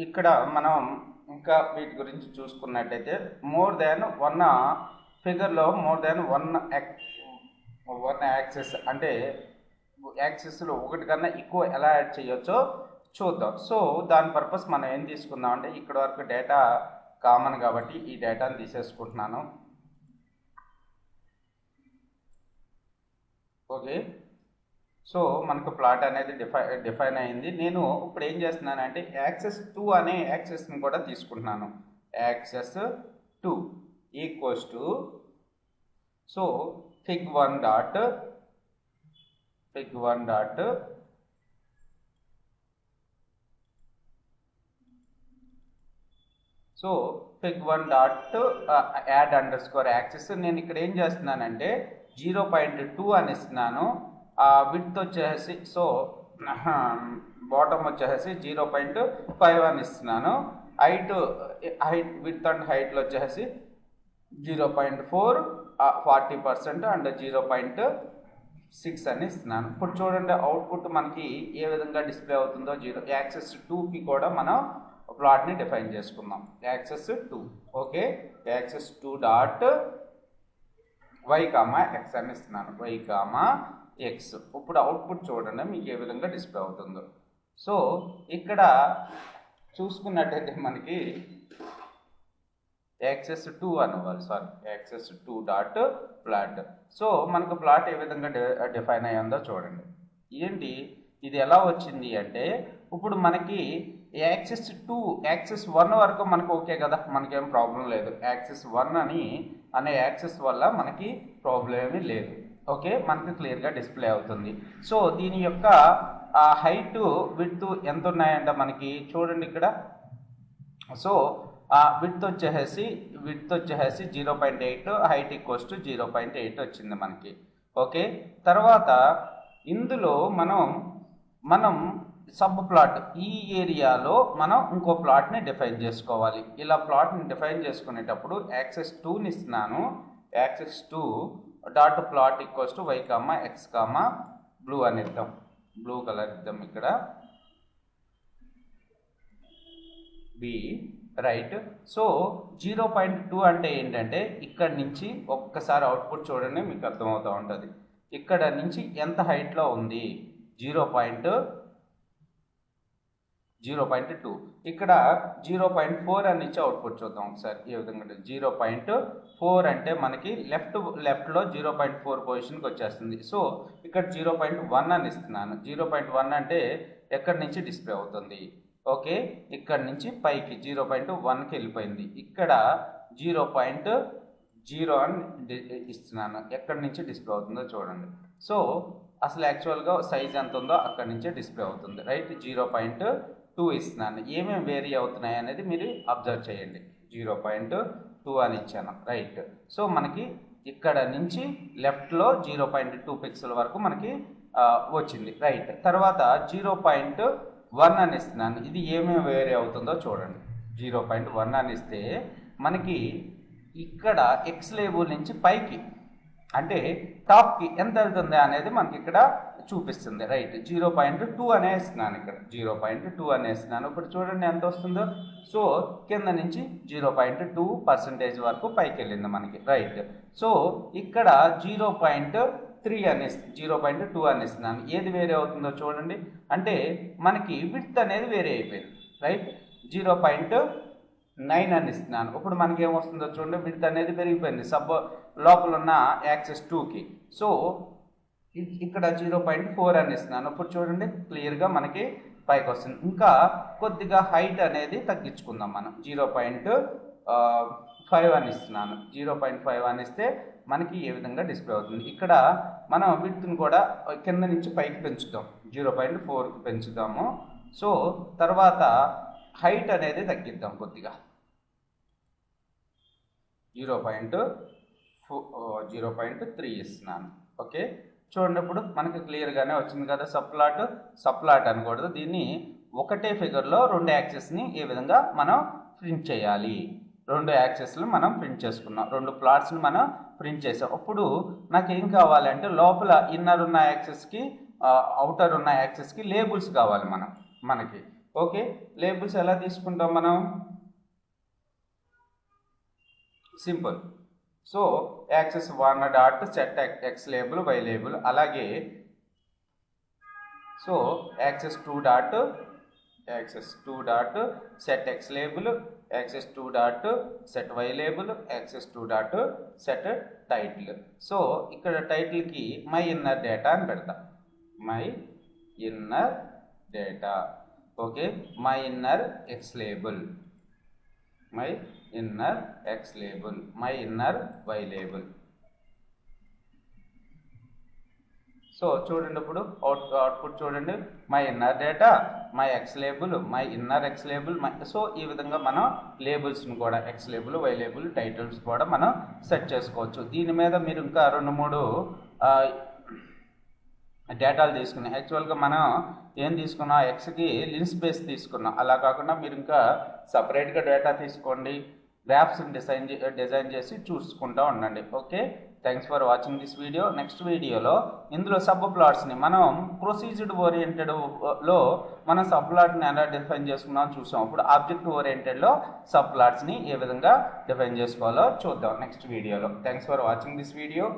ఇక్కడ మనం ఇంకా వీటి గురించి చూసుకున్నట్టయితే మోర్ దాన్ వన్ ఫిగర్లో మోర్ దాన్ వన్ యాక్సెస్ అంటే యాక్సెస్లో ఒకటి కన్నా ఎక్కువ ఎలా యాడ్ చేయొచ్చో చూద్దాం. సో దాని పర్పస్ మనం ఏం తీసుకుందాం అంటే ఇక్కడ వరకు డేటా కామన్ కాబట్టి ఈ డేటాను తీసేసుకుంటున్నాను. ఓకే, సో మనకు ప్లాట్ అనేది డిఫైన్ అయింది. నేను ఇప్పుడు ఏం చేస్తున్నానంటే యాక్సెస్ 2 అనే యాక్సెస్ని కూడా తీసుకుంటున్నాను. Access 2 equals to so fig1 dot so fig1 dot add under score access. నేను ఇక్కడ ఏం చేస్తున్నానంటే 0.2 అని ఇస్తున్నాను. విడ్త్ వచ్చేసి సో బాటమ్ వచ్చేసి 0.5 అని ఇస్తున్నాను. హైట్ విడ్త్ అండ్ హైట్లో వచ్చేసి 0.4 40% అండ్ 0.6 అని ఇస్తున్నాను. ఇప్పుడు చూడండి అవుట్పుట్ మనకి ఏ విధంగా డిస్ప్లే అవుతుందో. యాక్సెస్ 2కి కూడా మనం ప్లాట్ని డిఫైన్ చేసుకుందాం. Access 2 okay, access 2 dot y, x అని ఇస్తున్నాను. y, x. ఇప్పుడు అవుట్పుట్ చూడండి మీకు ఏ విధంగా డిస్ప్లే అవుతుందో. సో ఇక్కడ చూసుకున్నట్టయితే మనకి యాక్సెస్ 2 అనుకోవాలి, యాక్సెస్ 2 డాట్ ప్లాట్. సో మనకు ప్లాట్ ఏ విధంగా డిఫైన్ అయ్యిందో చూడండి. ఏంటి ఇది ఎలా వచ్చింది అంటే ఇప్పుడు మనకి యాక్సెస్ 2 యాక్సెస్ 1 వరకు మనకు ఓకే కదా, మనకేం ప్రాబ్లం లేదు. యాక్సెస్ 1 అనే యాక్సెస్ వల్ల మనకి ప్రాబ్లం ఏమీ లేదు. ఓకే, మనకి క్లియర్గా డిస్ప్లే అవుతుంది. సో దీని యొక్క హైట్ విడ్త్ ఎంత ఉన్నాయంటే మనకి చూడండి ఇక్కడ. సో విడ్త్ వచ్చేసి 0.8, హైట్ ఈక్వల్స్ టు 0.8 వచ్చింది మనకి. ఓకే, తర్వాత ఇందులో మనం సబ్ ప్లాట్ ఈ ఏరియాలో మనం ఇంకో ప్లాట్ని డిఫైన్ చేసుకోవాలి. ఇలా ప్లాట్ని డిఫైన్ చేసుకునేటప్పుడు యాక్సెస్ 2ని ఇస్తున్నాను. Access 2 dot plot equals to y, x, blue అని ఇద్దాం. బ్లూ కలర్ ఇద్దాం ఇక్కడ బి రైట్. సో 0.2 అంటే ఏంటంటే ఇక్కడ నుంచి ఒక్కసారి అవుట్పుట్ చూడండి మీకు అర్థమవుతూ ఉంటుంది. ఇక్కడ నుంచి ఎంత హైట్లో ఉంది 0.2. ఇక్కడ 0.4 అని ఇచ్చి అవుట్పుట్ చూద్దాం ఒకసారి ఏ విధంగా. 0.4 అంటే మనకి లెఫ్ట్లో 0.4 పొజిషన్కి వచ్చేస్తుంది. సో ఇక్కడ 0.1 అని ఇస్తున్నాను. 0.1 అంటే ఎక్కడి నుంచి డిస్ప్లే అవుతుంది. ఓకే, ఇక్కడ నుంచి పైకి 0.1కి వెళ్ళిపోయింది. ఇక్కడ 0.0 అని ఇస్తున్నాను. ఎక్కడి నుంచి డిస్ప్లే అవుతుందో చూడండి. సో అసలు యాక్చువల్గా సైజ్ ఎంత ఉందో అక్కడి నుంచే డిస్ప్లే అవుతుంది. రైట్, 0.2 ఇస్తున్నాను. ఏమేమి వేరీ అవుతున్నాయి అనేది మీరు అబ్జర్వ్ చేయండి. 0.2 అని ఇచ్చాను. రైట్, సో మనకి ఇక్కడ నుంచి లెఫ్ట్లో 0.2 పిక్సెల్ వరకు మనకి వచ్చింది. రైట్, తర్వాత 0.1 అని ఇస్తున్నాను. ఇది ఏమేమి వేరీ అవుతుందో చూడండి. 0.1 అని ఇస్తే మనకి ఇక్కడ ఎక్స్ లేబుల్ నుంచి పైకి అంటే టాప్కి ఎంత వెళ్తుంది అనేది మనకి ఇక్కడ చూపిస్తుంది. రైట్, 0.2 అనే ఇస్తున్నాను. ఇక్కడ 0.2 అనే ఇస్తున్నాను. ఇప్పుడు చూడండి ఎంత వస్తుందో. సో కింద నుంచి 0.2% వరకు పైకి వెళ్ళింది మనకి. రైట్, సో ఇక్కడ 0.2 అని ఇస్తున్నాను. ఏది వేరే అవుతుందో చూడండి. అంటే మనకి విడ్త్ అనేది వేరే అయిపోయింది. రైట్, 0.9 అని ఇస్తున్నాను. ఇప్పుడు మనకి ఏమొస్తుందో చూడండి. విడ్త్ అనేది పెరిగిపోయింది లోపల ఉన్న యాక్సెస్ 2కి. సో ఇక్కడ 0.4 అని ఇస్తున్నాను. ఇప్పుడు చూడండి క్లియర్గా మనకి పైకి వస్తుంది. ఇంకా కొద్దిగా హైట్ అనేది తగ్గించుకుందాం మనం. 0.5 అని ఇస్తున్నాను. 0.5 అని ఇస్తే మనకి ఏ విధంగా డిస్ప్లే అవుతుంది. ఇక్కడ మనం విడ్త్ని కూడా కింద నుంచి పైకి పెంచుతాం. 0.4కి పెంచుదాము. సో తర్వాత హైట్ అనేది తగ్గిద్దాం కొద్దిగా. 0.3 ఇస్తున్నాను. ఓకే, చూడండి ఇప్పుడు మనకి క్లియర్గానే వచ్చింది కదా. సబ్ప్లాట్ అనకూడదు, దీన్ని ఒకటే ఫిగర్లో 2 యాక్సెస్ని ఏ విధంగా మనం ప్రింట్ చేయాలి. 2 యాక్సెస్లు మనం ప్రింట్ చేసుకున్నాం. 2 ప్లాట్స్ని మనం ప్రింట్ చేసాం. అప్పుడు నాకు ఏం కావాలంటే లోపల ఇన్నర్ ఉన్న యాక్సెస్కి అవుటర్ ఉన్న యాక్సెస్కి లేబుల్స్ కావాలి మనకి. ఓకే, లేబుల్స్ ఎలా తీసుకుంటాం మనం? Simple. So axes 1 dot set X label Y label, అలాగే so axes 2 dot set X label, axes 2 dot set Y label, axes 2 dot set title. So ఇక్కడ టైటిల్కి మై ఇన్నర్ డేటా అని పెడతాం. My inner data. Okay, my inner X label, my inner X label, my inner Y label. So చూడండి, ఇప్పుడు output చూడండి, my inner data, my X label, my inner X label. So ఈ విధంగా మనం లేబుల్స్ని కూడా X label, Y label, titles కూడా మనం సెట్ చేసుకోవచ్చు. దీని మీద మీరు ఇంకా 2-3 డేటాలు తీసుకున్నాం. యాక్చువల్గా మనం ఏం తీసుకున్నాం, ఎక్స్కి లిన్ స్పేస్ తీసుకున్నాం. అలా కాకుండా మీరు ఇంకా సపరేట్గా డేటా తీసుకోండి, గ్రాఫ్స్ని డిజైన్ చేసి చూసుకుంటూ ఉండండి. Okay, thanks for watching this video. Next వీడియోలో ఇందులో సబ్ ప్లాట్స్ని మనం ప్రొసీజర్డ్ ఓరియంటెడ్లో మనం సబ్ ప్లాట్ని ఎలా డిఫైన్ చేసుకున్నాం చూసాం. ఇప్పుడు ఆబ్జెక్ట్ ఓరియంటెడ్లో సబ్ ప్లాట్స్ని ఏ విధంగా డిఫైన్ చేసుకోవాలో చూద్దాం నెక్స్ట్ వీడియోలో. Thanks for watching this video.